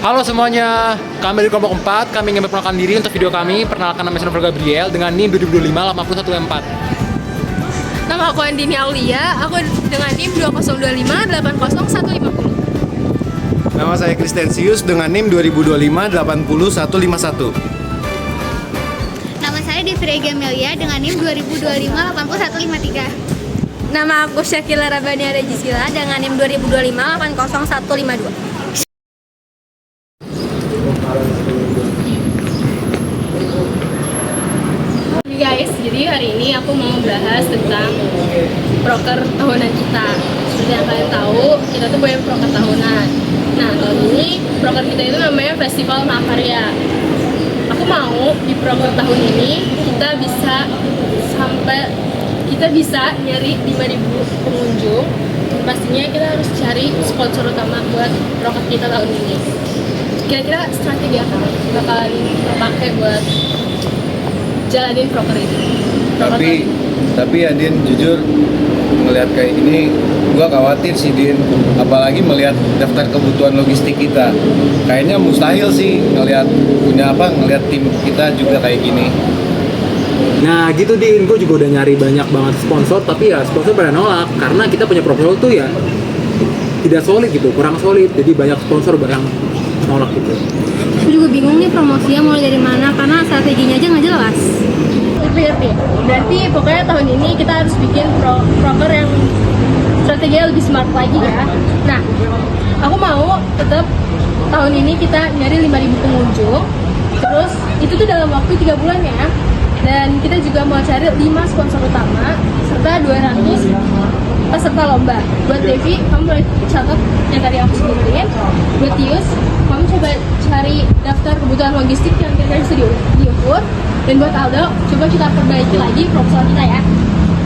Halo semuanya, kami dari kelompok 4, kami ingin memperkenalkan diri untuk video kami. Perkenalkan, nama saya Novel Gabriel dengan NIM 2025 8114. Nama aku Andini Aulia, aku dengan NIM 2025 80150. Nama saya Kristensius dengan NIM 2025 80151. Nama saya Desiree Gamelia dengan NIM 2025 80153. Nama aku Syakila Rabania Regisila dengan NIM 2025 80152. Guys, jadi hari ini aku mau bahas tentang proker tahunan kita. Seperti yang kalian tahu, kita tuh punya proker tahunan. Nah, tahun ini proker kita itu namanya Festival Mahakarya. Aku mau di proker tahun ini kita bisa nyari 5.000 pengunjung. Pastinya kita harus cari sponsor utama buat proker kita tahun ini. Kira-kira strategi apa bakalan kita pakai buat jalanin proker ini? Tapi ya Din, jujur melihat kayak ini gua khawatir sih Din, apalagi melihat daftar kebutuhan logistik kita. Kayaknya mustahil sih ngelihat tim kita juga kayak gini. Nah gitu Din, gue juga udah nyari banyak banget sponsor, tapi ya sponsor pada nolak karena kita punya proposal tuh ya tidak solid gitu, kurang solid. Jadi banyak sponsor barang nolak gitu. Aku juga bingung nih promosinya mulai dari mana karena strateginya aja nggak jelas. Ngerti. Berarti pokoknya tahun ini kita harus bikin proker yang strateginya lebih smart lagi ya. Nah, aku mau tetap tahun ini kita nyari 5.000 pengunjung. Terus itu tuh dalam waktu 3 bulan ya. Dan kita juga mau cari 5 sponsor utama serta 200 peserta lomba. Buat Devi, kamu boleh catat yang tadi aku sebutin. Buat Tius, kamu coba cari daftar kebutuhan logistik yang kira-kira bisa diukur. Dan buat Aldo, coba kita perbaiki lagi proposal kita ya.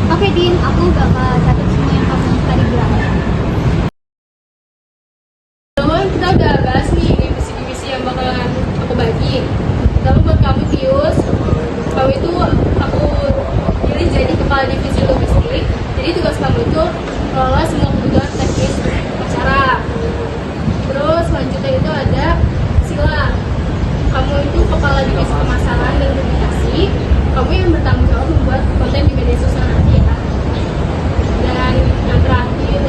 Oke Din, aku bakal catat semua yang kamu tadi bilang. Teman, kita udah bahas nih divisi-divisi yang bakalan aku bagi. Lalu buat kamu Tius, kamu itu aku pilih jadi kepala divisi logistik. Jadi tugas kamu itu kelola semua kebutuhan teknis acara. Terus selanjutnya itu ada Sila, kamu itu kepala divisi pemasaran dan komunikasi. Kamu yang bertanggung jawab membuat konten di media sosial nanti ya. Dan yang terakhir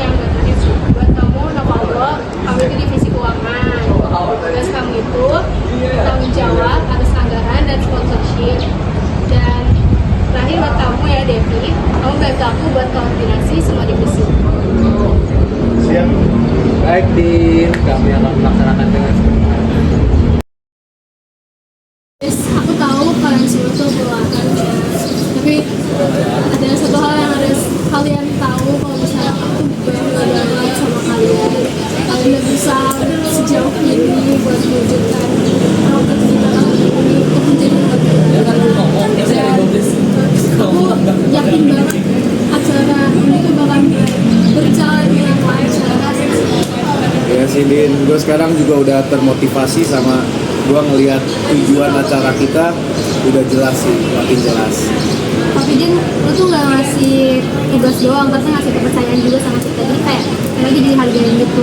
sih, buat kamu Novaldo, kamu itu divisi keuangan. Tugas kamu itu bertanggung jawab atas anggaran dan sponsorship. Dan terakhir buat kamu ya Devi, kamu bantu aku buat koordinasi semua divisi. Siap. Baik Din, kami akan melaksanakan dengan Aku tahu kalian semua tuh kelelahan ya. Tapi ada satu hal yang harus kalian tahu, kalau misalnya aku bangga banget sama kalian. Kalian udah berusaha sejauh ini buat mewujudkan proker kita tahun ini untuk menjadi lebih baik. Dan aku yakin banget acara ini tuh bakal berjalan dengan lancar. Ya sih Din, gue sekarang juga udah termotivasi sama gue ngelihat tujuan acara kita udah jelas sih, makin jelas. Tapi Din, lu tuh nggak ngasih tugas doang, tapi ngasih kepercayaan juga sama kita. Jadi kayak lagi dihargain gitu.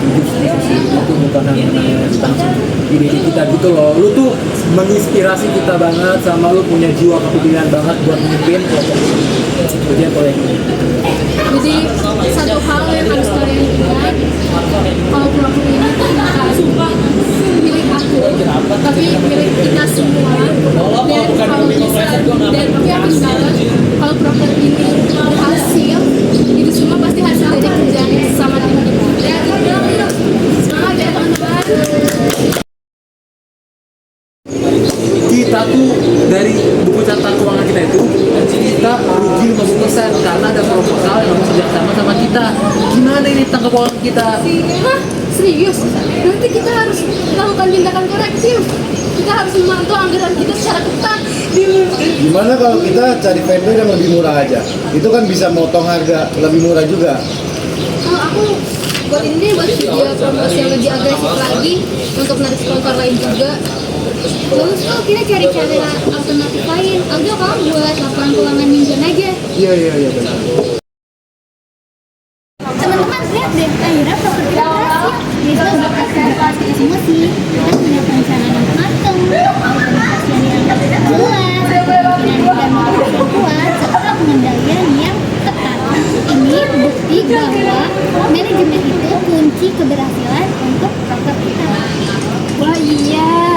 itu bukan hanya tentang ide kita gitu loh. Lu tuh menginspirasi kita banget, sama lu punya jiwa kepemimpinan banget buat memimpin kelompok ini. Jadi Jadi satu hal yang harus kalian ingat, kalau proker ini bukan milik aku, tapi milik kita semua. Dan kalau misalnya, dan aku yakin banget kalau proker ini berhasil, itu semua pasti hasil dari kerjaan sama tim kita. Ya, semangat ya teman-teman. kita tuh dari buku catatan keuangan kita itu kita rugi 50% karena ada proposal yang harus kerjasama sama kita. Gimana ini tentang keuangan kita? Hah? Serius? Berarti kita harus melakukan tindakan korektif. Kita harus memantau anggaran kita secara ketat. Gimana kalau kita cari vendor yang lebih murah aja? Itu kan bisa motong harga lebih murah juga. Kalau aku buat ini buat video promosi yang lebih agresif lagi untuk menarik sponsor lain juga. Bagus tuh, kita cari cara alternatif lain. Aldo, kamu buat laporan keuangan mingguan aja. Iya benar. Teman-teman, lihat deh, akhirnya proker kita berhasil. Jadi berkat kerja kita semua sih, kita punya perencanaan yang matang, organisasi yang jelas, dan motivasi yang kuat, serta pengendalian yang ketat. Ini bukti bahwa manajemen itu kunci keberhasilan untuk proker kita. Wah iya,